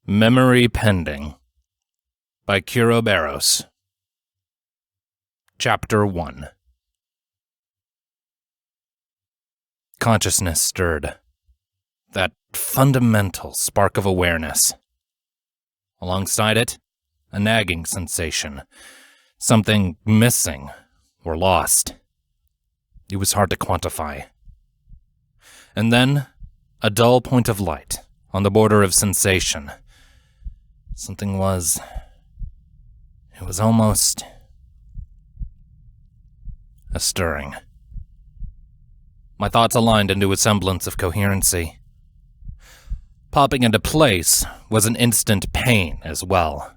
Memory Pending by Skijaramaz. Chapter 1. Consciousness stirred. That fundamental spark of awareness. Alongside it, a nagging sensation. Something missing or lost. It was hard to quantify. And then, a dull point of light on the border of sensation. Something was... It was almost... a stirring. My thoughts aligned into a semblance of coherency. Popping into place was an instant pain as well.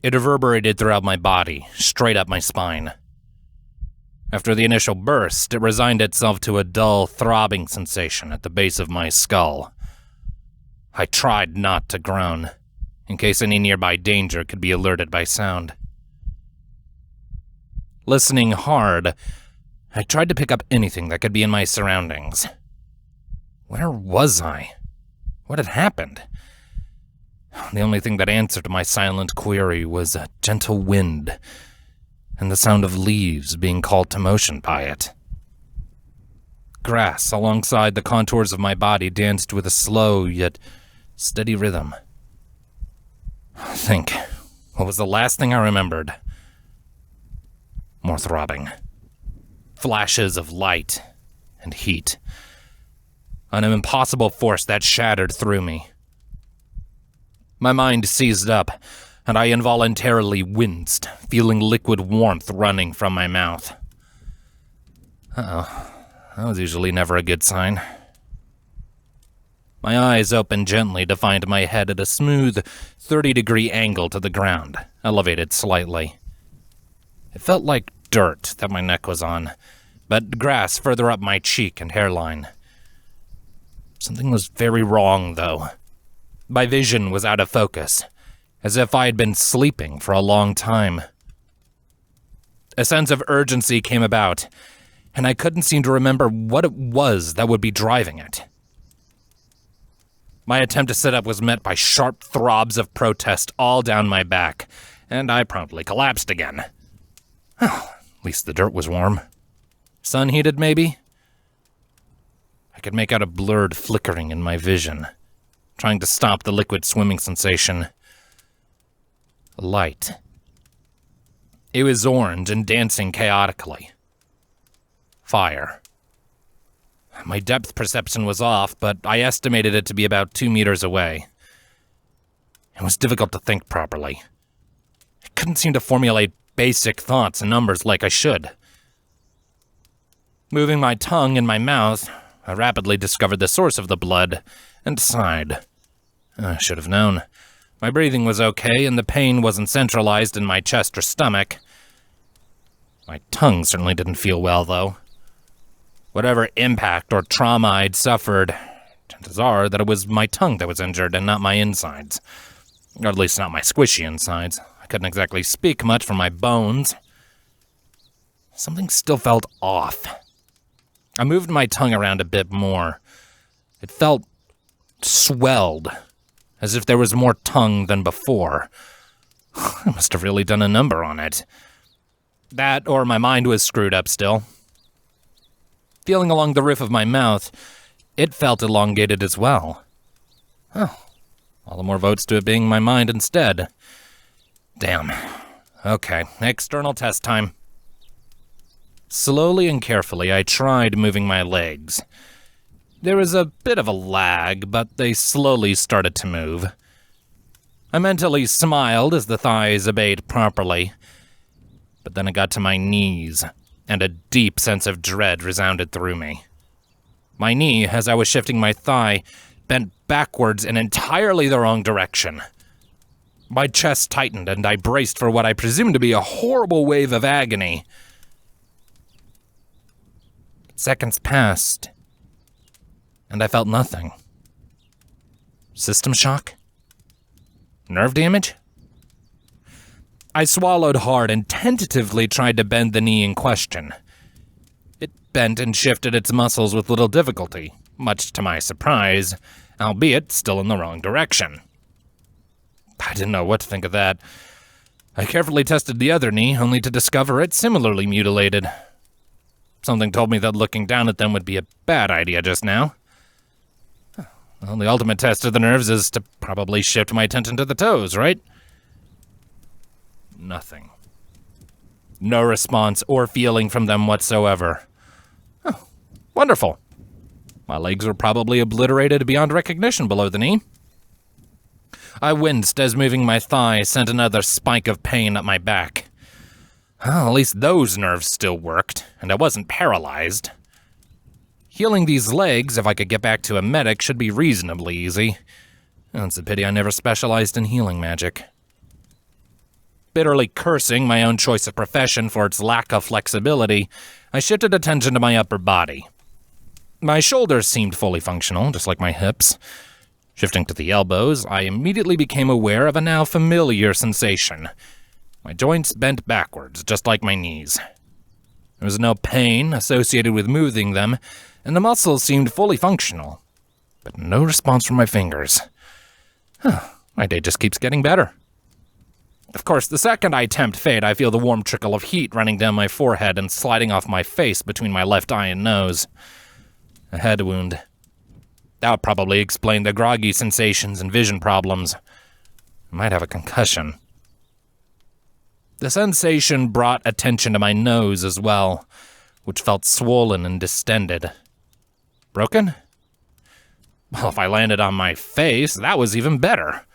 It reverberated throughout my body, straight up my spine. After the initial burst, it resigned itself to a dull, throbbing sensation at the base of my skull. I tried not to groan, in case any nearby danger could be alerted by sound. Listening hard, I tried to pick up anything that could be in my surroundings. Where was I? What had happened? The only thing that answered my silent query was a gentle wind, and the sound of leaves being called to motion by it. Grass alongside the contours of my body danced with a slow yet steady rhythm. Think, what was the last thing I remembered? More throbbing. Flashes of light and heat. An impossible force that shattered through me. My mind seized up, and I involuntarily winced, feeling liquid warmth running from my mouth. Uh-oh, that was usually never a good sign. My eyes opened gently to find my head at a smooth 30-degree angle to the ground, elevated slightly. It felt like dirt that my neck was on, but grass further up my cheek and hairline. Something was very wrong, though. My vision was out of focus, as if I had been sleeping for a long time. A sense of urgency came about, and I couldn't seem to remember what it was that would be driving it. My attempt to sit up was met by sharp throbs of protest all down my back, and I promptly collapsed again. Well, at least the dirt was warm. Sun-heated, maybe? I could make out a blurred flickering in my vision, trying to stop the liquid swimming sensation. Light. It was orange and dancing chaotically. Fire. My depth perception was off, but I estimated it to be about 2 meters away. It was difficult to think properly. I couldn't seem to formulate basic thoughts and numbers like I should. Moving my tongue in my mouth, I rapidly discovered the source of the blood and sighed. I should have known. My breathing was okay, and the pain wasn't centralized in my chest or stomach. My tongue certainly didn't feel well, though. Whatever impact or trauma I'd suffered, chances are that it was my tongue that was injured and not my insides. Or at least not my squishy insides. I couldn't exactly speak much from my bones. Something still felt off. I moved my tongue around a bit more. It felt swelled, as if there was more tongue than before. I must have really done a number on it. That, or my mind was screwed up still. Feeling along the roof of my mouth, it felt elongated as well. Oh, all the more votes to it being my mind instead. Damn. Okay, external test time. Slowly and carefully, I tried moving my legs. There was a bit of a lag, but they slowly started to move. I mentally smiled as the thighs obeyed properly. But then it got to my knees, and a deep sense of dread resounded through me. My knee, as I was shifting my thigh, bent backwards in entirely the wrong direction. My chest tightened, and I braced for what I presumed to be a horrible wave of agony. Seconds passed, and I felt nothing. System shock? Nerve damage? I swallowed hard and tentatively tried to bend the knee in question. It bent and shifted its muscles with little difficulty, much to my surprise, albeit still in the wrong direction. I didn't know what to think of that. I carefully tested the other knee, only to discover it similarly mutilated. Something told me that looking down at them would be a bad idea just now. Well, the ultimate test of the nerves is to probably shift my attention to the toes, right? Nothing. No response or feeling from them whatsoever. Oh, wonderful. My legs were probably obliterated beyond recognition below the knee. I winced as moving my thigh sent another spike of pain up my back. Well, at least those nerves still worked, and I wasn't paralyzed. Healing these legs, if I could get back to a medic, should be reasonably easy. It's a pity I never specialized in healing magic. Bitterly cursing my own choice of profession for its lack of flexibility, I shifted attention to my upper body. My shoulders seemed fully functional, just like my hips. Shifting to the elbows, I immediately became aware of a now familiar sensation. My joints bent backwards, just like my knees. There was no pain associated with moving them, and the muscles seemed fully functional. But no response from my fingers. My day just keeps getting better. Of course, the second I attempt fate, I feel the warm trickle of heat running down my forehead and sliding off my face between my left eye and nose. A head wound. That would probably explain the groggy sensations and vision problems. I might have a concussion. The sensation brought attention to my nose as well, which felt swollen and distended. Broken? Well, if I landed on my face, that was even better.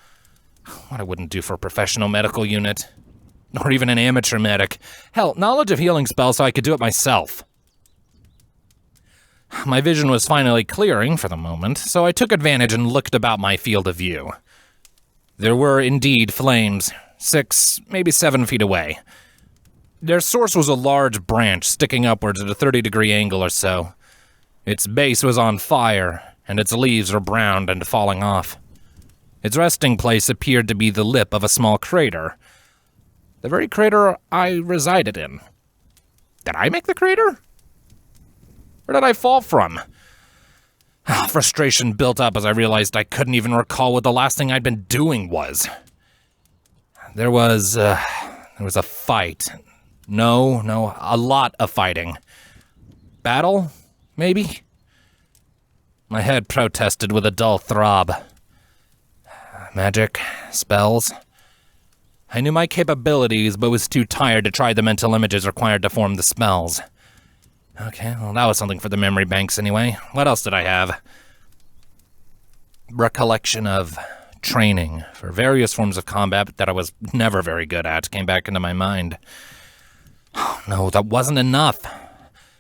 What I wouldn't do for a professional medical unit. Or even an amateur medic. Hell, knowledge of healing spells so I could do it myself. My vision was finally clearing for the moment, so I took advantage and looked about my field of view. There were indeed flames, 6, maybe 7 feet away. Their source was a large branch sticking upwards at a 30-degree angle or so. Its base was on fire, and its leaves were browned and falling off. Its resting place appeared to be the lip of a small crater. The very crater I resided in. Did I make the crater? Where did I fall from? Frustration built up as I realized I couldn't even recall what the last thing I'd been doing was. There was a fight. No, a lot of fighting. Battle, maybe? My head protested with a dull throb. Magic, spells. I knew my capabilities, but was too tired to try the mental images required to form the spells. Okay, well, that was something for the memory banks anyway. What else did I have? Recollection of training for various forms of combat that I was never very good at came back into my mind. Oh, no, that wasn't enough.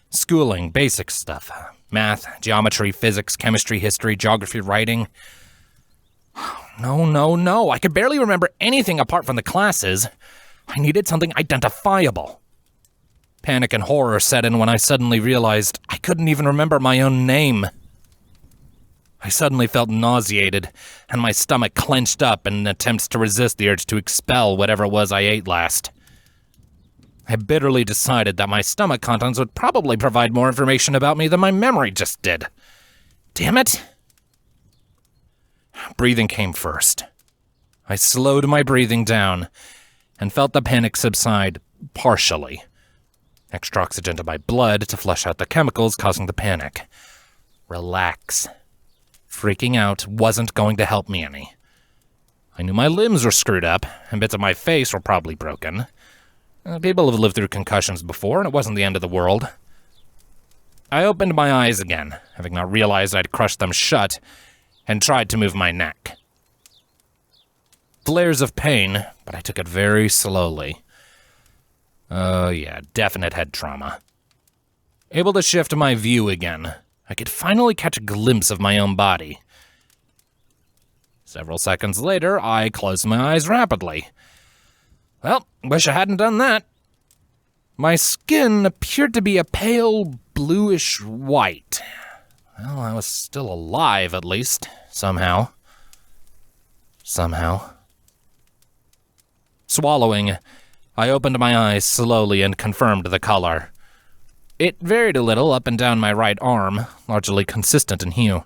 Schooling, basic stuff. Math, geometry, physics, chemistry, history, geography, writing. No. I could barely remember anything apart from the classes. I needed something identifiable. Panic and horror set in when I suddenly realized I couldn't even remember my own name. I suddenly felt nauseated, and my stomach clenched up in attempts to resist the urge to expel whatever it was I ate last. I bitterly decided that my stomach contents would probably provide more information about me than my memory just did. Damn it! Breathing came first. I slowed my breathing down and felt the panic subside partially. Extra oxygen to my blood to flush out the chemicals causing the panic. Relax. Freaking out wasn't going to help me any. I knew my limbs were screwed up, and bits of my face were probably broken. People have lived through concussions before, and it wasn't the end of the world. I opened my eyes again, having not realized I'd crushed them shut, and tried to move my neck. Flares of pain, but I took it very slowly. Oh yeah, definite head trauma. Able to shift my view again, I could finally catch a glimpse of my own body. Several seconds later, I closed my eyes rapidly. Well, wish I hadn't done that. My skin appeared to be a pale bluish white. Well, I was still alive, at least, somehow. Swallowing, I opened my eyes slowly and confirmed the color. It varied a little up and down my right arm, largely consistent in hue.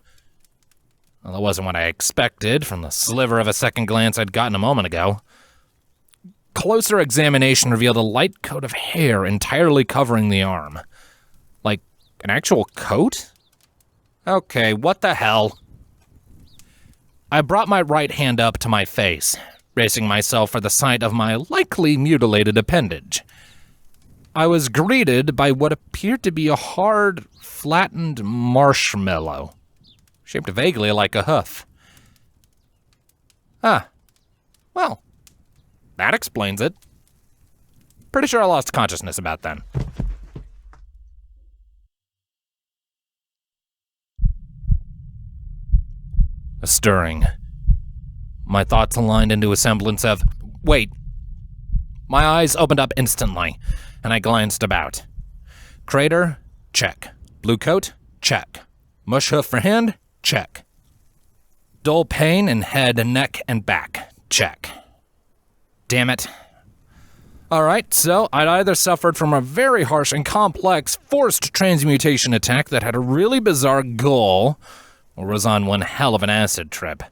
Well, that wasn't what I expected from the sliver of a second glance I'd gotten a moment ago. Closer examination revealed a light coat of hair entirely covering the arm. Like, an actual coat? Okay, what the hell? I brought my right hand up to my face, bracing myself for the sight of my likely mutilated appendage. I was greeted by what appeared to be a hard, flattened marshmallow, shaped vaguely like a hoof. Ah, well, that explains it. Pretty sure I lost consciousness about then. A stirring. My thoughts aligned into a semblance of, wait. My eyes opened up instantly, and I glanced about. Crater? Check. Blue coat? Check. Mush hoof for hand? Check. Dull pain in head, neck, and back? Check. Damn it. Alright, so I'd either suffered from a very harsh and complex forced transmutation attack that had a really bizarre goal, or was on one hell of an acid trip.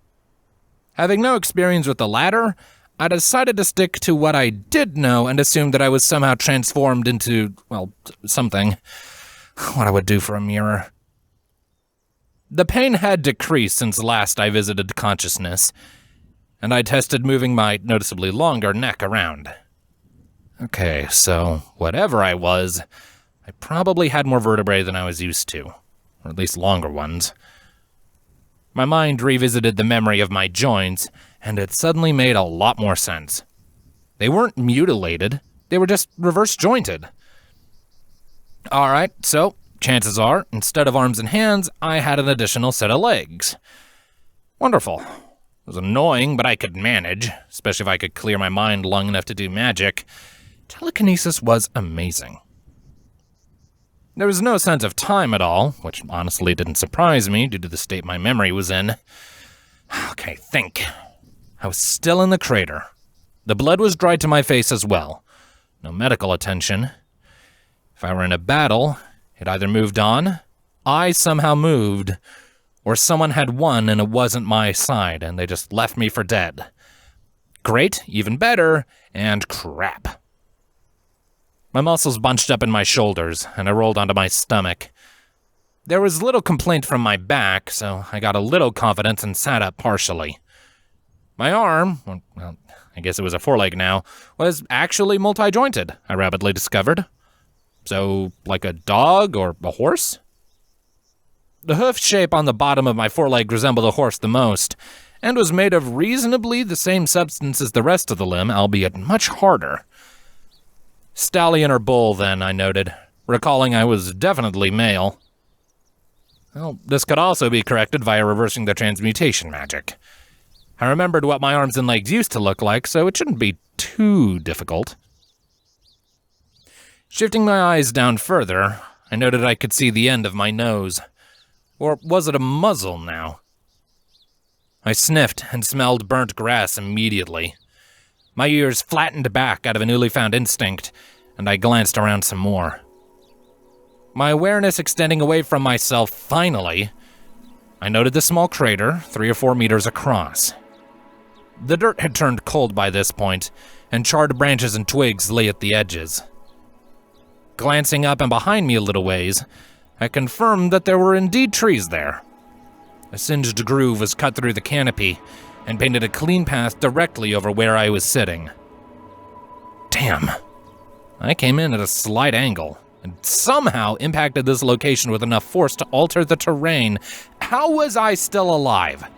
Having no experience with the latter, I decided to stick to what I did know and assumed that I was somehow transformed into, well, something. What I would do for a mirror. The pain had decreased since last I visited consciousness, and I tested moving my noticeably longer neck around. Okay, so whatever I was, I probably had more vertebrae than I was used to, or at least longer ones. My mind revisited the memory of my joints, and it suddenly made a lot more sense. They weren't mutilated, they were just reverse-jointed. Alright, so chances are, instead of arms and hands, I had an additional set of legs. Wonderful. It was annoying, but I could manage, especially if I could clear my mind long enough to do magic. Telekinesis was amazing. There was no sense of time at all, which honestly didn't surprise me due to the state my memory was in. Okay, think. I was still in the crater. The blood was dried to my face as well. No medical attention. If I were in a battle, it either moved on, I somehow moved, or someone had won and it wasn't my side and they just left me for dead. Great, even better, and crap. My muscles bunched up in my shoulders, and I rolled onto my stomach. There was little complaint from my back, so I got a little confidence and sat up partially. My arm, well, I guess it was a foreleg now, was actually multi-jointed, I rapidly discovered. So, like a dog or a horse? The hoof shape on the bottom of my foreleg resembled a horse the most, and was made of reasonably the same substance as the rest of the limb, albeit much harder. Stallion or bull, then, I noted, recalling I was definitely male. Well, this could also be corrected via reversing the transmutation magic. I remembered what my arms and legs used to look like, so it shouldn't be too difficult. Shifting my eyes down further, I noted I could see the end of my nose. Or was it a muzzle now? I sniffed and smelled burnt grass immediately. My ears flattened back out of a newly found instinct, and I glanced around some more. My awareness extending away from myself finally, I noted the small crater 3 or 4 meters across. The dirt had turned cold by this point, and charred branches and twigs lay at the edges. Glancing up and behind me a little ways, I confirmed that there were indeed trees there. A singed groove was cut through the canopy, and painted a clean path directly over where I was sitting. Damn. I came in at a slight angle, and somehow impacted this location with enough force to alter the terrain. How was I still alive?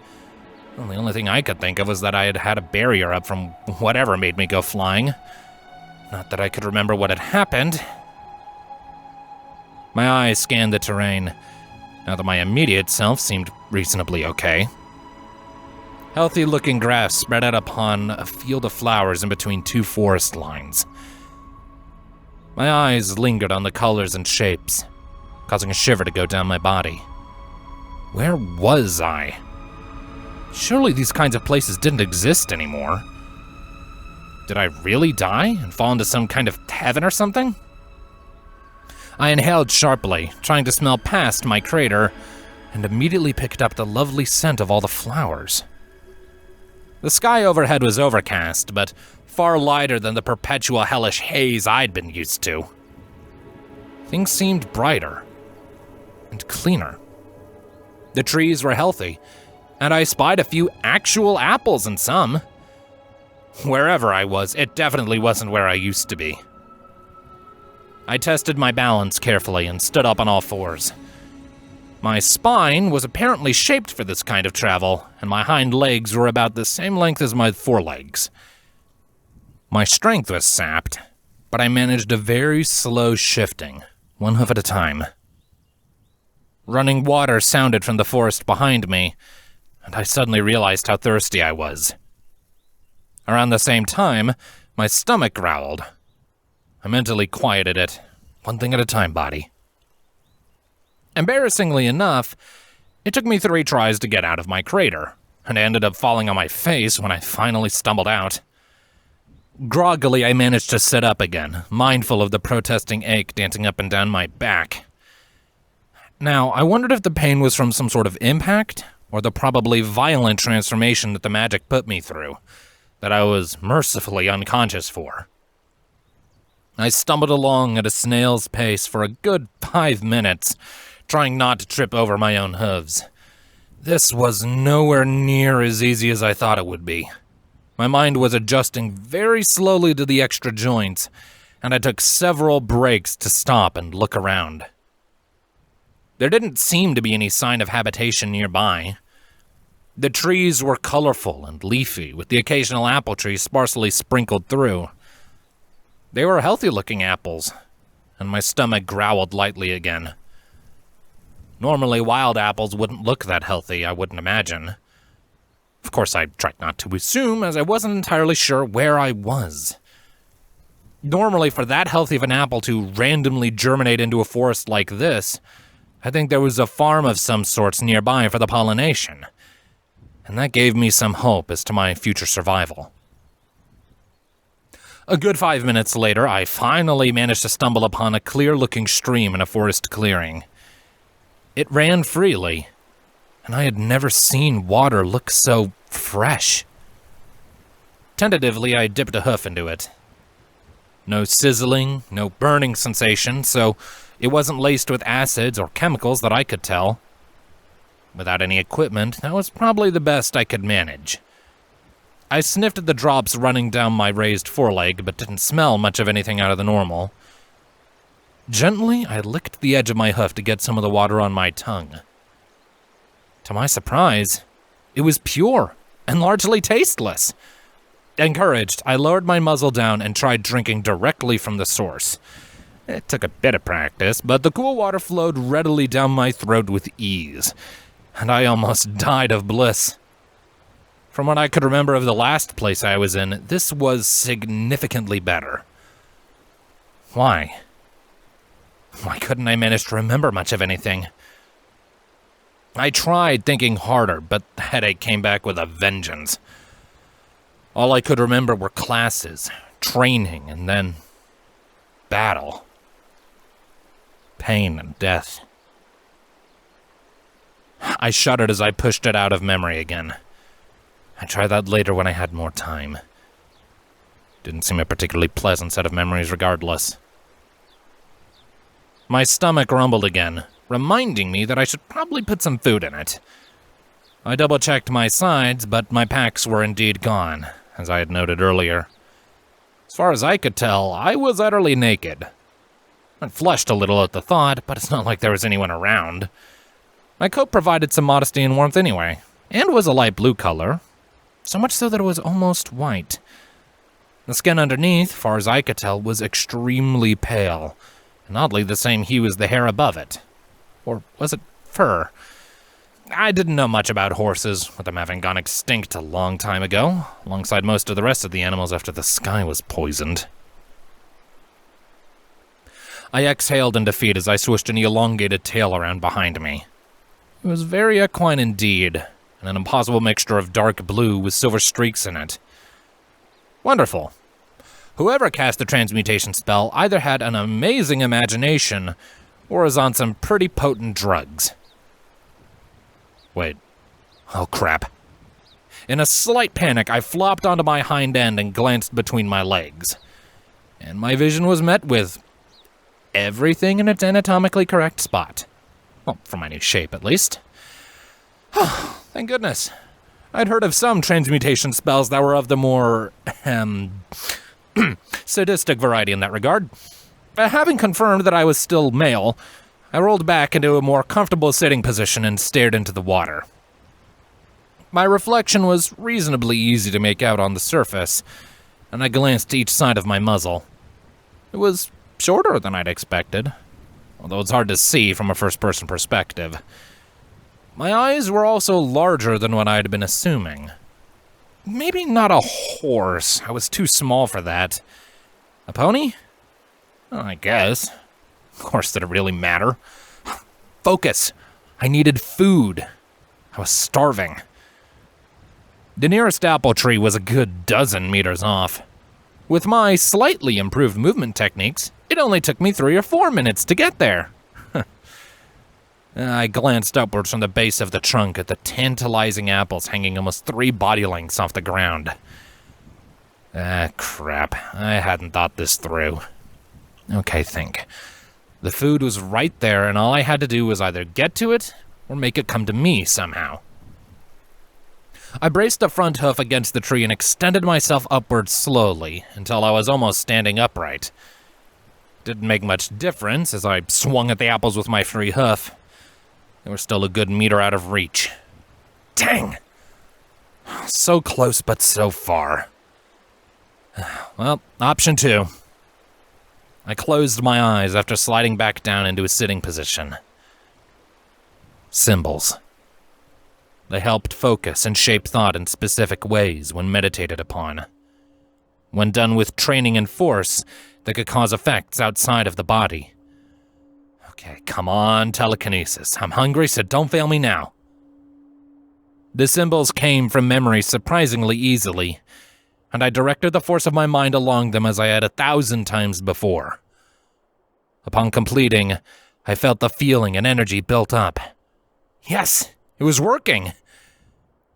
Well, the only thing I could think of was that I had had a barrier up from whatever made me go flying. Not that I could remember what had happened. My eyes scanned the terrain, now that my immediate self seemed reasonably okay. Healthy-looking grass spread out upon a field of flowers in between 2 forest lines. My eyes lingered on the colors and shapes, causing a shiver to go down my body. Where was I? Surely these kinds of places didn't exist anymore. Did I really die and fall into some kind of heaven or something? I inhaled sharply, trying to smell past my crater, and immediately picked up the lovely scent of all the flowers. The sky overhead was overcast, but far lighter than the perpetual hellish haze I'd been used to. Things seemed brighter and cleaner. The trees were healthy, and I spied a few actual apples in some. Wherever I was, it definitely wasn't where I used to be. I tested my balance carefully and stood up on all fours. My spine was apparently shaped for this kind of travel, and my hind legs were about the same length as my forelegs. My strength was sapped, but I managed a very slow shifting, one hoof at a time. Running water sounded from the forest behind me, and I suddenly realized how thirsty I was. Around the same time, my stomach growled. I mentally quieted it, one thing at a time, body. Embarrassingly enough, it took me 3 tries to get out of my crater, and I ended up falling on my face when I finally stumbled out. Groggily, I managed to sit up again, mindful of the protesting ache dancing up and down my back. Now, I wondered if the pain was from some sort of impact, or the probably violent transformation that the magic put me through, that I was mercifully unconscious for. I stumbled along at a snail's pace for a good 5 minutes, trying not to trip over my own hooves. This was nowhere near as easy as I thought it would be. My mind was adjusting very slowly to the extra joints, and I took several breaks to stop and look around. There didn't seem to be any sign of habitation nearby. The trees were colorful and leafy, with the occasional apple tree sparsely sprinkled through. They were healthy-looking apples, and my stomach growled lightly again. Normally, wild apples wouldn't look that healthy, I wouldn't imagine. Of course, I tried not to assume, as I wasn't entirely sure where I was. Normally, for that healthy of an apple to randomly germinate into a forest like this, I think there was a farm of some sorts nearby for the pollination, and that gave me some hope as to my future survival. A good 5 minutes later, I finally managed to stumble upon a clear-looking stream in a forest clearing. It ran freely, and I had never seen water look so fresh. Tentatively, I dipped a hoof into it. No sizzling, no burning sensation, so it wasn't laced with acids or chemicals that I could tell. Without any equipment, that was probably the best I could manage. I sniffed at the drops running down my raised foreleg, but didn't smell much of anything out of the normal. Gently, I licked the edge of my hoof to get some of the water on my tongue. To my surprise, it was pure and largely tasteless. Encouraged, I lowered my muzzle down and tried drinking directly from the source. It took a bit of practice, but the cool water flowed readily down my throat with ease, and I almost died of bliss. From what I could remember of the last place I was in, this was significantly better. Why? Why couldn't I manage to remember much of anything? I tried thinking harder, but the headache came back with a vengeance. All I could remember were classes, training, and then battle. Pain and death. I shuddered as I pushed it out of memory again. I'd try that later when I had more time. Didn't seem a particularly pleasant set of memories regardless. My stomach rumbled again, reminding me that I should probably put some food in it. I double-checked my sides, but my packs were indeed gone, as I had noted earlier. As far as I could tell, I was utterly naked. I flushed a little at the thought, but it's not like there was anyone around. My coat provided some modesty and warmth anyway, and was a light blue color, so much so that it was almost white. The skin underneath, far as I could tell, was extremely pale, and oddly the same hue as the hair above it. Or was it fur? I didn't know much about horses, with them having gone extinct a long time ago, alongside most of the rest of the animals after the sky was poisoned. I exhaled in defeat as I swished an elongated tail around behind me. It was very equine indeed, and an impossible mixture of dark blue with silver streaks in it. Wonderful. Whoever cast the transmutation spell either had an amazing imagination or was on some pretty potent drugs. Wait. Oh, crap. In a slight panic, I flopped onto my hind end and glanced between my legs. And my vision was met with everything in its anatomically correct spot. Well, for my new shape, at least. Thank goodness. I'd heard of some transmutation spells that were of the more, sadistic variety in that regard. Having confirmed that I was still male, I rolled back into a more comfortable sitting position and stared into the water. My reflection was reasonably easy to make out on the surface, and I glanced to each side of my muzzle. It was shorter than I'd expected, although it's hard to see from a first-person perspective. My eyes were also larger than what I'd been assuming. Maybe not a horse. I was too small for that. A pony? Well, I guess. Of course, did it really matter? Focus! I needed food. I was starving. The nearest apple tree was a good dozen meters off. With my slightly improved movement techniques, it only took me 3 or 4 minutes to get there. I glanced upwards from the base of the trunk at the tantalizing apples hanging almost 3 body lengths off the ground. Crap. I hadn't thought this through. Okay, think. The food was right there, and all I had to do was either get to it or make it come to me somehow. I braced a front hoof against the tree and extended myself upwards slowly until I was almost standing upright. Didn't make much difference as I swung at the apples with my free hoof. They were still a good meter out of reach. Dang! So close, but so far. Well, option 2. I closed my eyes after sliding back down into a sitting position. Symbols. They helped focus and shape thought in specific ways when meditated upon. When done with training and force, they could cause effects outside of the body. Okay, come on, telekinesis. I'm hungry, so don't fail me now. The symbols came from memory surprisingly easily, and I directed the force of my mind along them as I had 1,000 times before. Upon completing, I felt the feeling and energy built up. Yes, it was working.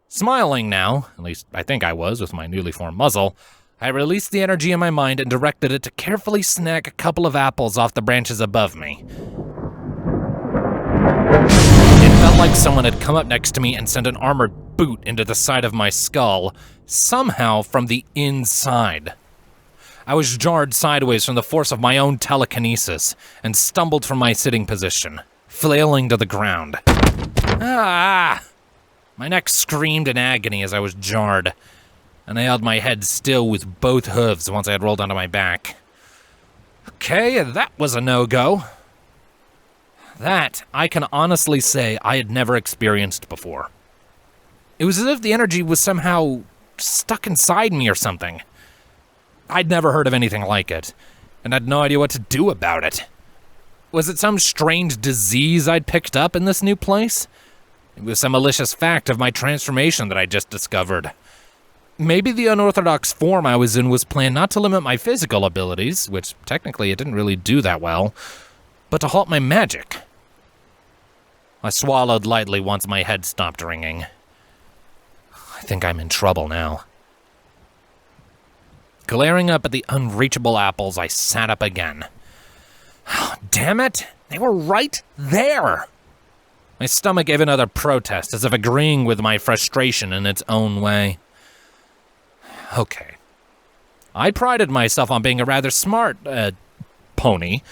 Smiling now, at least I think I was with my newly formed muzzle, I released the energy in my mind and directed it to carefully snag a couple of apples off the branches above me. It felt like someone had come up next to me and sent an armored boot into the side of my skull, somehow from the inside. I was jarred sideways from the force of my own telekinesis and stumbled from my sitting position, flailing to the ground. Ah! My neck screamed in agony as I was jarred, and I held my head still with both hooves once I had rolled onto my back. Okay, that was a no-go. That, I can honestly say, I had never experienced before. It was as if the energy was somehow stuck inside me or something. I'd never heard of anything like it, and had no idea what to do about it. Was it some strange disease I'd picked up in this new place? It was some malicious fact of my transformation that I just discovered. Maybe the unorthodox form I was in was planned not to limit my physical abilities, which technically it didn't really do that well, but to halt my magic. I swallowed lightly once my head stopped ringing. I think I'm in trouble now. Glaring up at the unreachable apples, I sat up again. Oh, damn it! They were right there! My stomach gave another protest, as if agreeing with my frustration in its own way. Okay. I prided myself on being a rather smart, pony.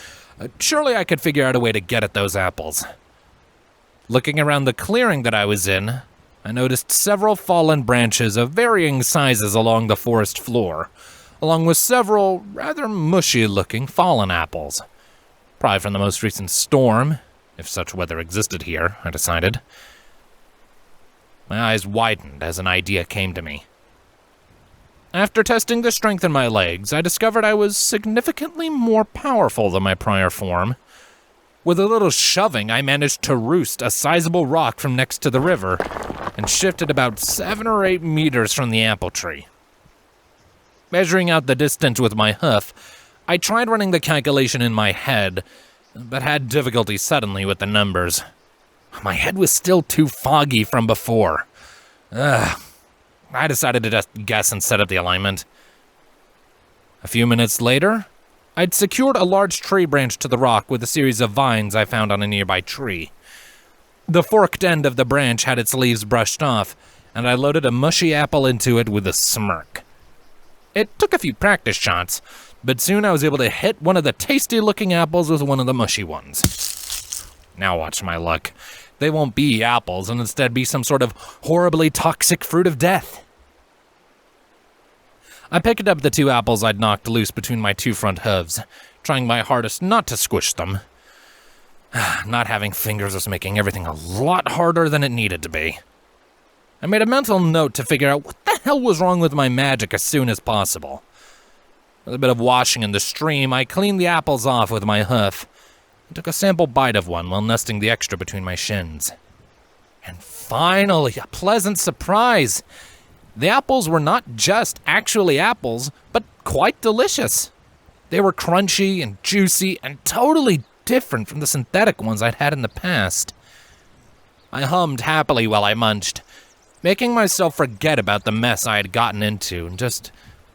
Surely I could figure out a way to get at those apples. Looking around the clearing that I was in, I noticed several fallen branches of varying sizes along the forest floor, along with several rather mushy-looking fallen apples. Probably from the most recent storm, if such weather existed here, I decided. My eyes widened as an idea came to me. After testing the strength in my legs, I discovered I was significantly more powerful than my prior form. With a little shoving, I managed to roost a sizable rock from next to the river, and shifted about 7 or 8 meters from the apple tree. Measuring out the distance with my hoof, I tried running the calculation in my head, but had difficulty suddenly with the numbers. My head was still too foggy from before. I decided to just guess and set up the alignment. A few minutes later, I'd secured a large tree branch to the rock with a series of vines I found on a nearby tree. The forked end of the branch had its leaves brushed off, and I loaded a mushy apple into it with a smirk. It took a few practice shots, but soon I was able to hit one of the tasty-looking apples with one of the mushy ones. Now watch my luck. They won't be apples and instead be some sort of horribly toxic fruit of death. I picked up the 2 apples I'd knocked loose between my 2 front hooves, trying my hardest not to squish them. Not having fingers was making everything a lot harder than it needed to be. I made a mental note to figure out what the hell was wrong with my magic as soon as possible. With a bit of washing in the stream, I cleaned the apples off with my hoof and took a sample bite of one while nesting the extra between my shins. And finally, a pleasant surprise. The apples were not just actually apples, but quite delicious. They were crunchy and juicy and totally different from the synthetic ones I'd had in the past. I hummed happily while I munched, making myself forget about the mess I had gotten into and just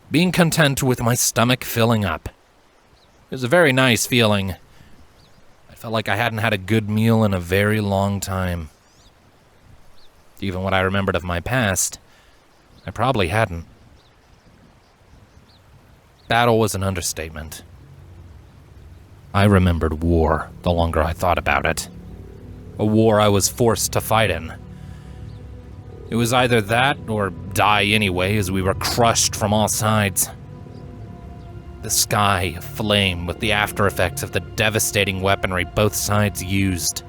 being content with my stomach filling up. It was a very nice feeling. I felt like I hadn't had a good meal in a very long time. Even what I remembered of my past, I probably hadn't. Battle was an understatement. I remembered war the longer I thought about it. A war I was forced to fight in. It was either that or die anyway as we were crushed from all sides. The sky aflame with the after effects of the devastating weaponry both sides used.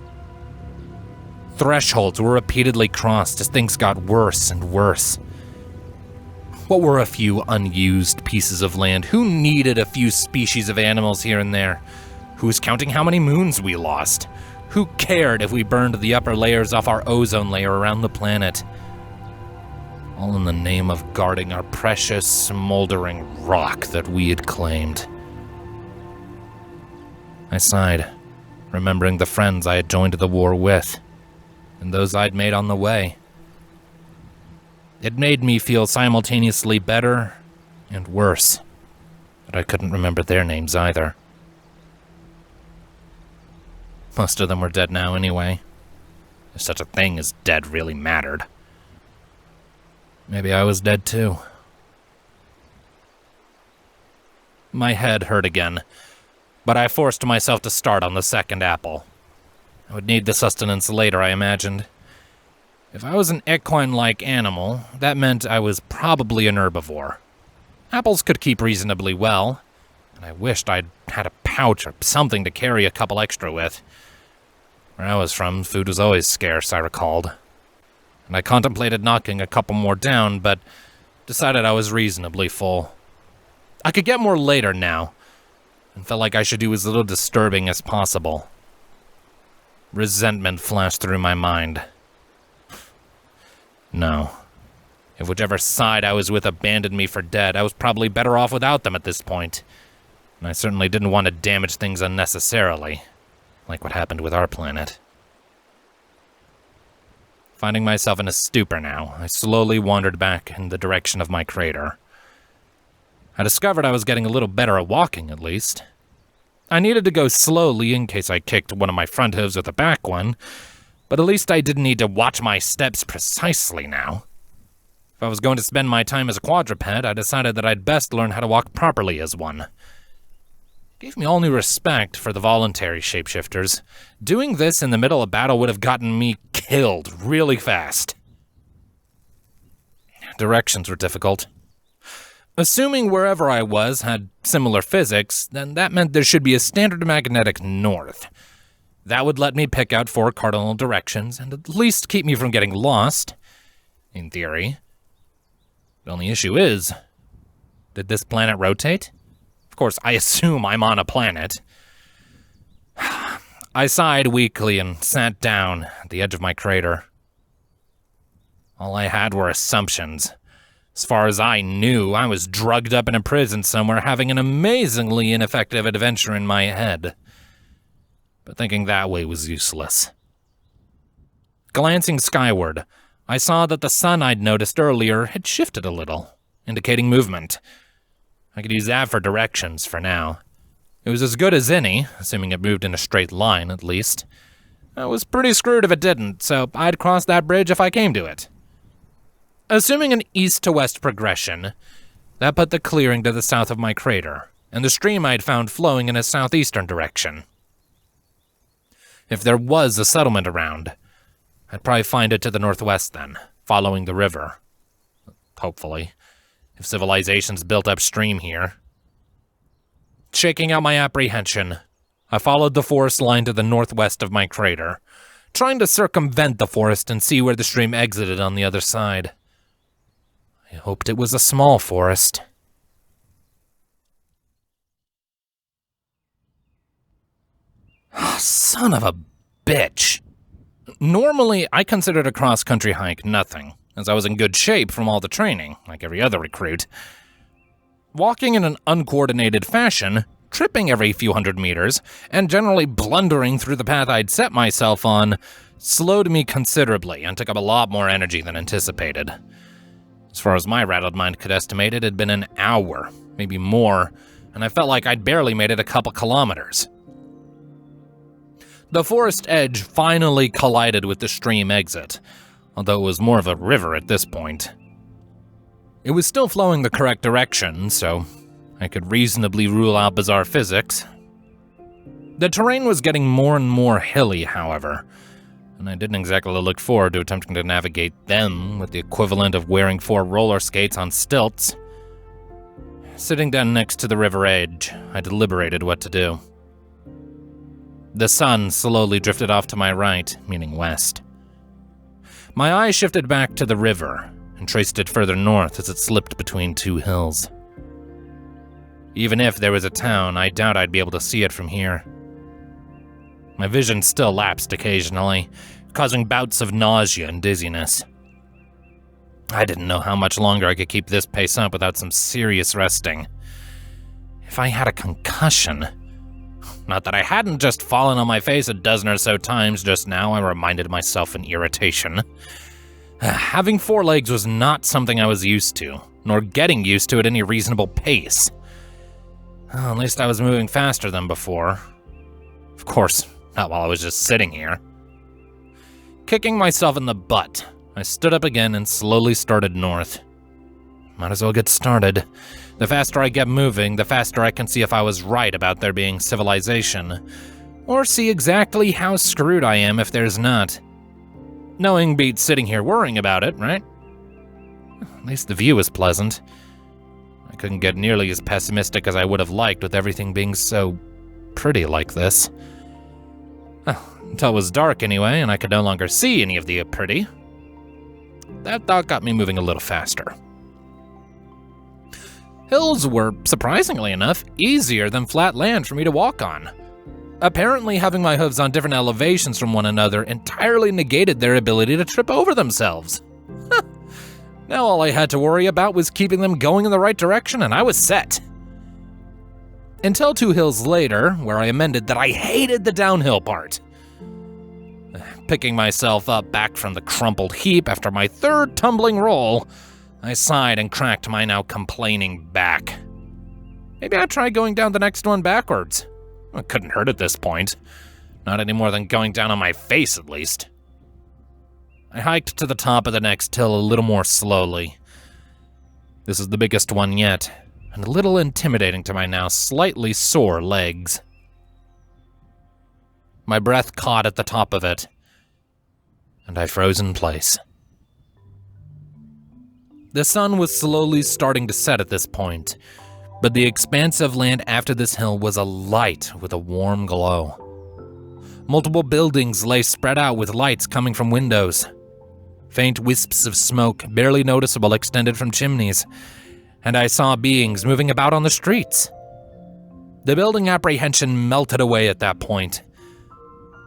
Thresholds were repeatedly crossed as things got worse and worse. What were a few unused pieces of land? Who needed a few species of animals here and there? Who was counting how many moons we lost? Who cared if we burned the upper layers off our ozone layer around the planet? All in the name of guarding our precious, smoldering rock that we had claimed. I sighed, remembering the friends I had joined the war with, and those I'd made on the way. It made me feel simultaneously better and worse, but I couldn't remember their names either. Most of them were dead now anyway, if such a thing as dead really mattered. Maybe I was dead too. My head hurt again, but I forced myself to start on the second apple. I would need the sustenance later, I imagined. If I was an equine-like animal, that meant I was probably an herbivore. Apples could keep reasonably well, and I wished I'd had a pouch or something to carry a couple extra with. Where I was from, food was always scarce, I recalled. And I contemplated knocking a couple more down, but decided I was reasonably full. I could get more later now, and felt like I should do as little disturbing as possible. Resentment flashed through my mind. No. If whichever side I was with abandoned me for dead, I was probably better off without them at this point. And I certainly didn't want to damage things unnecessarily, like what happened with our planet. Finding myself in a stupor now, I slowly wandered back in the direction of my crater. I discovered I was getting a little better at walking, at least. I needed to go slowly in case I kicked one of my front hooves with a back one, but at least I didn't need to watch my steps precisely now. If I was going to spend my time as a quadruped, I decided that I'd best learn how to walk properly as one. It gave me all new respect for the voluntary shapeshifters. Doing this in the middle of battle would have gotten me killed really fast. Directions were difficult. Assuming wherever I was had similar physics, then that meant there should be a standard magnetic north. That would let me pick out 4 cardinal directions and at least keep me from getting lost, in theory. The only issue is, did this planet rotate? Of course, I assume I'm on a planet. I sighed weakly and sat down at the edge of my crater. All I had were assumptions. As far as I knew, I was drugged up in a prison somewhere having an amazingly ineffective adventure in my head. But thinking that way was useless. Glancing skyward, I saw that the sun I'd noticed earlier had shifted a little, indicating movement. I could use that for directions for now. It was as good as any, assuming it moved in a straight line at least. I was pretty screwed if it didn't, so I'd cross that bridge if I came to it. Assuming an east-to-west progression, that put the clearing to the south of my crater, and the stream I'd found flowing in a southeastern direction. If there was a settlement around, I'd probably find it to the northwest then, following the river. Hopefully, if civilization's built upstream here. Shaking out my apprehension, I followed the forest line to the northwest of my crater, trying to circumvent the forest and see where the stream exited on the other side. I hoped it was a small forest. Son of a bitch. Normally, I considered a cross-country hike nothing, as I was in good shape from all the training, like every other recruit. Walking in an uncoordinated fashion, tripping every few hundred meters, and generally blundering through the path I'd set myself on, slowed me considerably and took up a lot more energy than anticipated. As far as my rattled mind could estimate, it had been an hour, maybe more, and I felt like I'd barely made it a couple kilometers. The forest edge finally collided with the stream exit, although it was more of a river at this point. It was still flowing the correct direction, so I could reasonably rule out bizarre physics. The terrain was getting more and more hilly, however, and I didn't exactly look forward to attempting to navigate them with the equivalent of wearing 4 roller skates on stilts. Sitting down next to the river edge, I deliberated what to do. The sun slowly drifted off to my right, meaning west. My eyes shifted back to the river and traced it further north as it slipped between 2 hills. Even if there was a town, I doubt I'd be able to see it from here. My vision still lapsed occasionally, causing bouts of nausea and dizziness. I didn't know how much longer I could keep this pace up without some serious resting. If I had a concussion... Not that I hadn't just fallen on my face a dozen or so times just now, I reminded myself in irritation. Having 4 legs was not something I was used to, nor getting used to at any reasonable pace. At least I was moving faster than before. Of course, not while I was just sitting here. Kicking myself in the butt, I stood up again and slowly started north. Might as well get started. The faster I get moving, the faster I can see if I was right about there being civilization, or see exactly how screwed I am if there's not. Knowing beats sitting here worrying about it, right? At least the view is pleasant. I couldn't get nearly as pessimistic as I would have liked with everything being so pretty like this. Until it was dark anyway, and I could no longer see any of the pretty. That thought got me moving a little faster. Hills were, surprisingly enough, easier than flat land for me to walk on. Apparently, having my hooves on different elevations from one another entirely negated their ability to trip over themselves. Now all I had to worry about was keeping them going in the right direction, and I was set. Until 2 hills later, where I amended that I hated the downhill part. Picking myself up back from the crumpled heap after my 3rd tumbling roll, I sighed and cracked my now complaining back. Maybe I'd try going down the next one backwards. It couldn't hurt at this point. Not any more than going down on my face, at least. I hiked to the top of the next hill a little more slowly. This is the biggest one yet, and a little intimidating to my now slightly sore legs. My breath caught at the top of it, and I froze in place. The sun was slowly starting to set at this point, but the expanse of land after this hill was alight with a warm glow. Multiple buildings lay spread out with lights coming from windows. Faint wisps of smoke, barely noticeable, extended from chimneys, and I saw beings moving about on the streets. The building apprehension melted away at that point.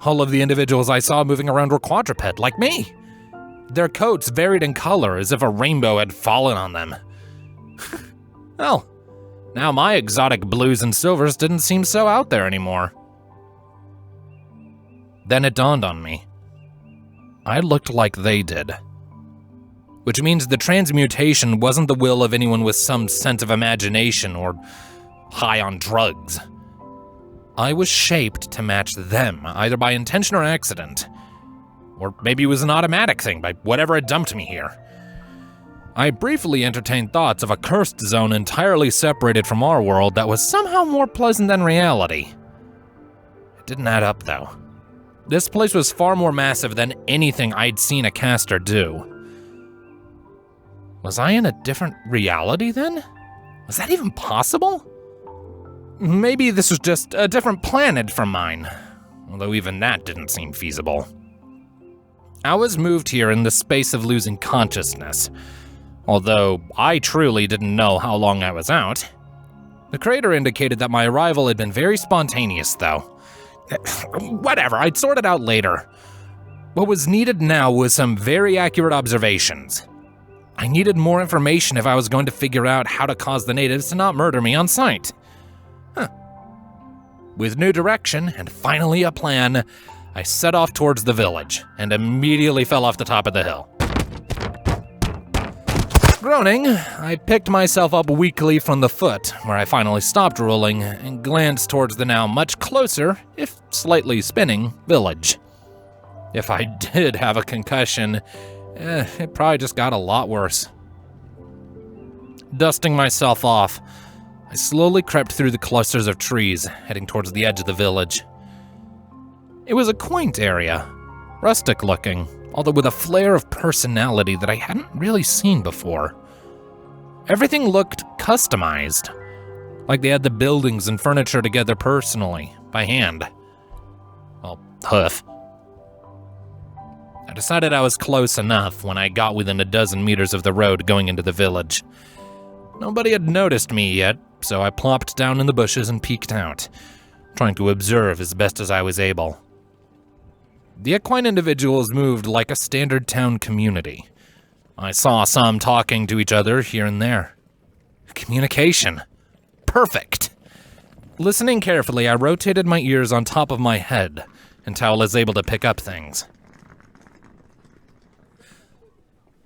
All of the individuals I saw moving around were quadruped, like me. Their coats varied in color as if a rainbow had fallen on them. Well, now my exotic blues and silvers didn't seem so out there anymore. Then it dawned on me. I looked like they did. Which means the transmutation wasn't the will of anyone with some sense of imagination or high on drugs. I was shaped to match them, either by intention or accident. Or maybe it was an automatic thing by whatever had dumped me here. I briefly entertained thoughts of a cursed zone entirely separated from our world that was somehow more pleasant than reality. It didn't add up, though. This place was far more massive than anything I'd seen a caster do. Was I in a different reality then? Was that even possible? Maybe this was just a different planet from mine, although even that didn't seem feasible. I was moved here in the space of losing consciousness, although I truly didn't know how long I was out. The creator indicated that my arrival had been very spontaneous, though. Whatever, I'd sort it out later. What was needed now was some very accurate observations. I needed more information if I was going to figure out how to cause the natives to not murder me on sight. With new direction and finally a plan, I set off towards the village and immediately fell off the top of the hill. Groaning, I picked myself up weakly from the foot, where I finally stopped rolling and glanced towards the now much closer, if slightly spinning, village. If I did have a concussion, it probably just got a lot worse. Dusting myself off, I slowly crept through the clusters of trees, heading towards the edge of the village. It was a quaint area, rustic looking, although with a flair of personality that I hadn't really seen before. Everything looked customized, like they had the buildings and furniture together personally, by hand. Well, hoof. I decided I was close enough when I got within a dozen meters of the road going into the village. Nobody had noticed me yet, so I plopped down in the bushes and peeked out, trying to observe as best as I was able. The equine individuals moved like a standard town community. I saw some talking to each other here and there. Communication. Perfect. Listening carefully, I rotated my ears on top of my head until I was able to pick up things.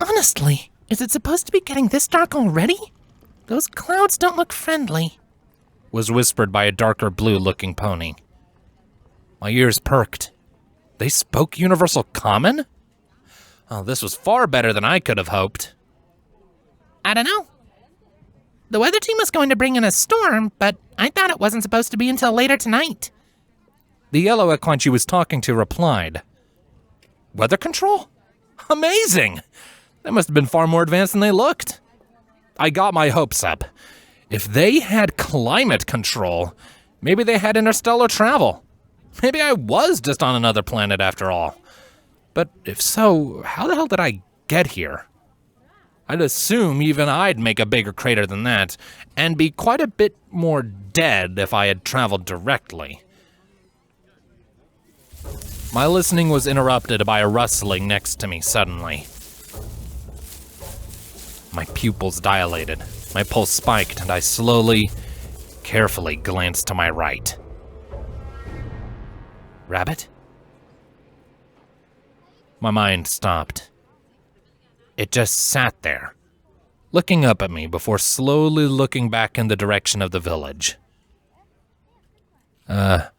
Honestly, is it supposed to be getting this dark already? Those clouds don't look friendly, was whispered by a darker blue-looking pony. My ears perked. They spoke Universal Common? Oh, this was far better than I could have hoped. I don't know. The weather team was going to bring in a storm, but I thought it wasn't supposed to be until later tonight. The yellow equine she was talking to replied, Weather control? Amazing! They must have been far more advanced than they looked. I got my hopes up. If they had climate control, maybe they had interstellar travel. Maybe I was just on another planet after all. But if so, how the hell did I get here? I'd assume even I'd make a bigger crater than that, and be quite a bit more dead if I had traveled directly. My listening was interrupted by a rustling next to me suddenly. My pupils dilated, my pulse spiked, and I slowly, carefully glanced to my right. Rabbit? My mind stopped. It just sat there, looking up at me before slowly looking back in the direction of the village. Well.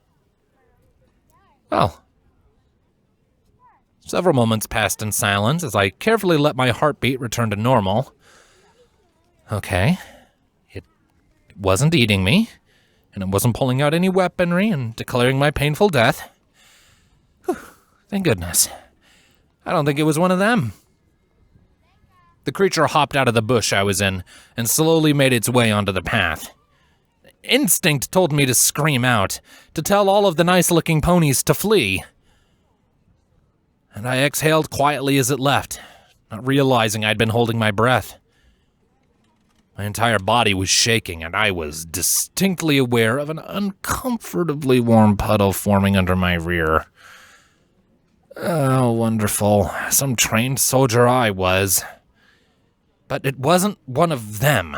Several moments passed in silence as I carefully let my heartbeat return to normal. Okay. It wasn't eating me, and it wasn't pulling out any weaponry and declaring my painful death. Whew, thank goodness. I don't think it was one of them. The creature hopped out of the bush I was in and slowly made its way onto the path. Instinct told me to scream out, to tell all of the nice-looking ponies to flee. And I exhaled quietly as it left, not realizing I'd been holding my breath. My entire body was shaking, and I was distinctly aware of an uncomfortably warm puddle forming under my rear. Oh, wonderful. Some trained soldier I was. But it wasn't one of them,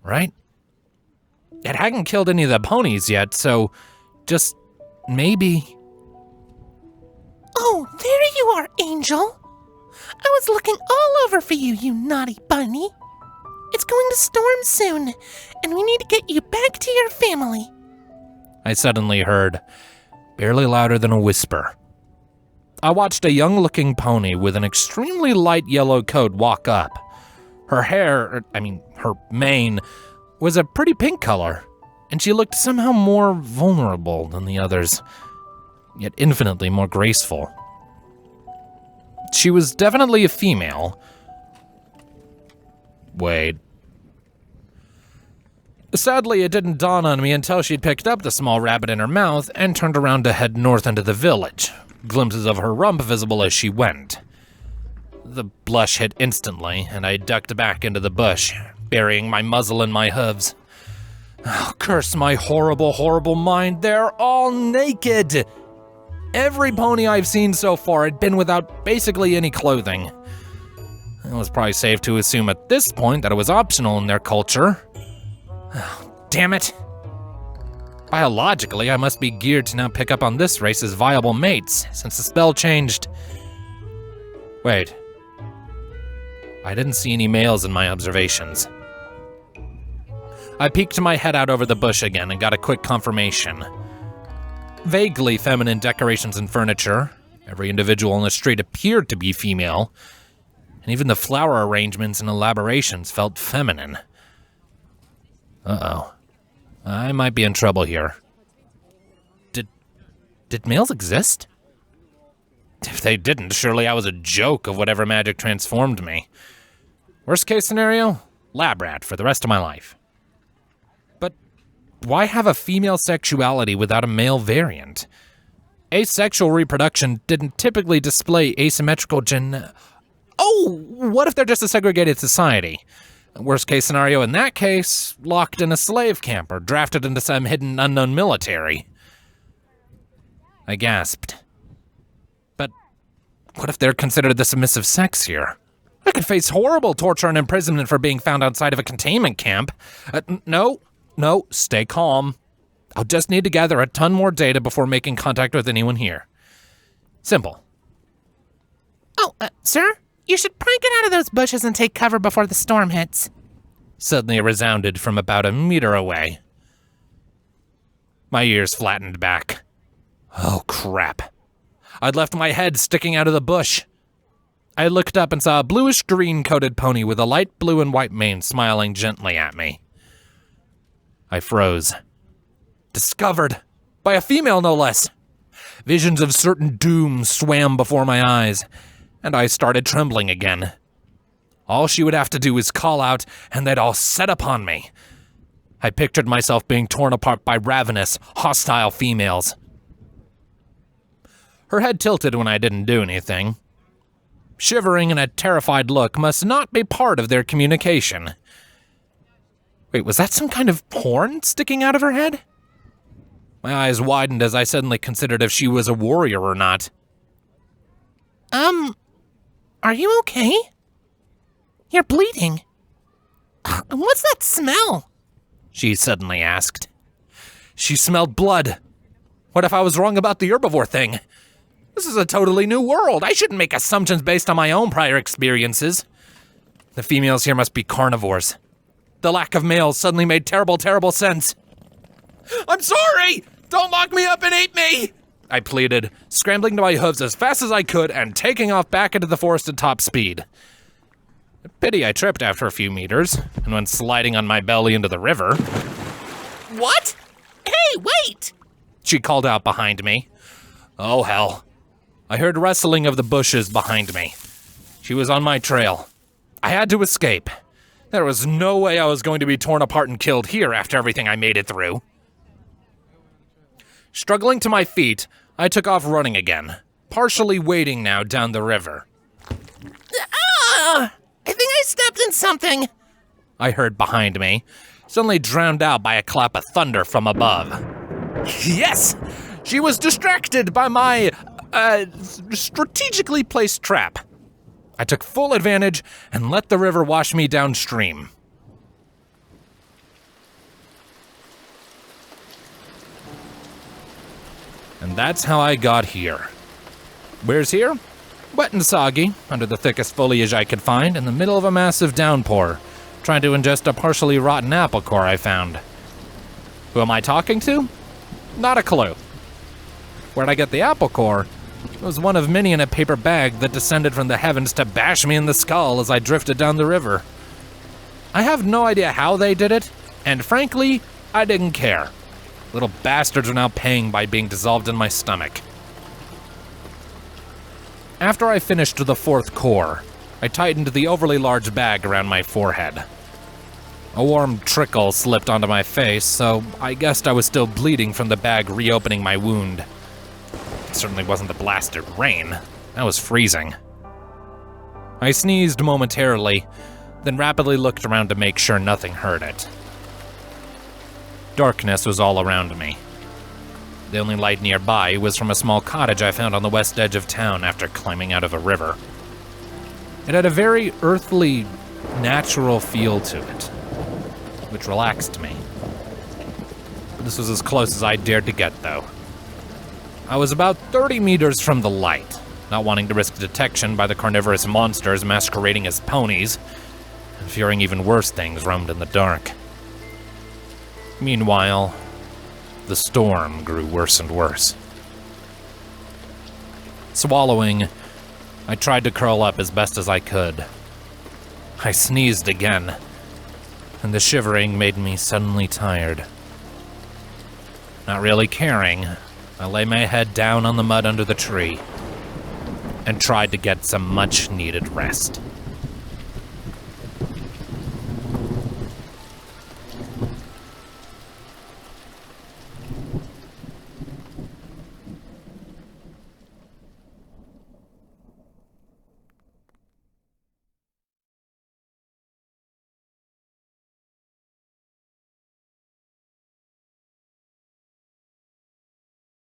right? It hadn't killed any of the ponies yet, so just maybe... Oh, there you are, Angel. I was looking all over for you, you naughty bunny. It's going to storm soon, and we need to get you back to your family. I suddenly heard, barely louder than a whisper. I watched a young-looking pony with an extremely light yellow coat walk up. Her hair, her mane, was a pretty pink color, and she looked somehow more vulnerable than the others, yet infinitely more graceful. She was definitely a female. Wait. Sadly, it didn't dawn on me until she'd picked up the small rabbit in her mouth and turned around to head north into the village, glimpses of her rump visible as she went. The blush hit instantly, and I ducked back into the bush, burying my muzzle in my hooves. Oh, curse my horrible, horrible mind, they're all naked! Every pony I've seen so far had been without basically any clothing. It was probably safe to assume at this point that it was optional in their culture. Oh, damn it. Biologically, I must be geared to now pick up on this race as viable mates, since the spell changed. Wait. I didn't see any males in my observations. I peeked my head out over the bush again and got a quick confirmation. Vaguely feminine decorations and furniture. Every individual on the street appeared to be female, and even the flower arrangements and elaborations felt feminine. Uh-oh. I might be in trouble here. Did males exist? If they didn't, surely I was a joke of whatever magic transformed me. Worst case scenario, lab rat for the rest of my life. But why have a female sexuality without a male variant? Asexual reproduction didn't typically display asymmetrical Oh, what if they're just a segregated society? Worst case scenario in that case, locked in a slave camp or drafted into some hidden unknown military. I gasped. But what if they're considered the submissive sex here? I could face horrible torture and imprisonment for being found outside of a containment camp. No, stay calm. I'll just need to gather a ton more data before making contact with anyone here. Simple. Oh, sir? You should probably get out of those bushes and take cover before the storm hits. Suddenly it resounded from about a meter away. My ears flattened back. Oh, crap. I'd left my head sticking out of the bush. I looked up and saw a bluish-green coated pony with a light blue and white mane smiling gently at me. I froze. Discovered. By a female, no less. Visions of certain doom swam before my eyes, and I started trembling again. All she would have to do was call out, and they'd all set upon me. I pictured myself being torn apart by ravenous, hostile females. Her head tilted when I didn't do anything. Shivering and a terrified look must not be part of their communication. Wait, was that some kind of horn sticking out of her head? My eyes widened as I suddenly considered if she was a warrior or not. Are you okay? You're bleeding. What's that smell? She suddenly asked. She smelled blood. What if I was wrong about the herbivore thing? This is a totally new world. I shouldn't make assumptions based on my own prior experiences. The females here must be carnivores. The lack of males suddenly made terrible, terrible sense. I'm sorry! Don't lock me up and eat me! I pleaded, scrambling to my hooves as fast as I could and taking off back into the forest at top speed. Pity I tripped after a few meters and went sliding on my belly into the river. What? Hey, wait! She called out behind me. Oh, hell. I heard rustling of the bushes behind me. She was on my trail. I had to escape. There was no way I was going to be torn apart and killed here after everything I made it through. Struggling to my feet, I took off running again, partially wading now down the river. I think I stepped in something, I heard behind me, suddenly drowned out by a clap of thunder from above. Yes! She was distracted by my, strategically placed trap. I took full advantage and let the river wash me downstream. And that's how I got here. Where's here? Wet and soggy, under the thickest foliage I could find, in the middle of a massive downpour, trying to ingest a partially rotten apple core I found. Who am I talking to? Not a clue. Where'd I get the apple core? It was one of many in a paper bag that descended from the heavens to bash me in the skull as I drifted down the river. I have no idea how they did it, and frankly, I didn't care. Little bastards are now paying by being dissolved in my stomach. After I finished the fourth core, I tightened the overly large bag around my forehead. A warm trickle slipped onto my face, so I guessed I was still bleeding from the bag reopening my wound. It certainly wasn't the blasted rain. I was freezing. I sneezed momentarily, then rapidly looked around to make sure nothing hurt it. Darkness was all around me. The only light nearby was from a small cottage I found on the west edge of town after climbing out of a river. It had a very earthly, natural feel to it, which relaxed me. This was as close as I dared to get, though. I was about 30 meters from the light, not wanting to risk detection by the carnivorous monsters masquerading as ponies, and fearing even worse things roamed in the dark. Meanwhile, the storm grew worse and worse. Swallowing, I tried to curl up as best as I could. I sneezed again, and the shivering made me suddenly tired. Not really caring, I lay my head down on the mud under the tree and tried to get some much-needed rest.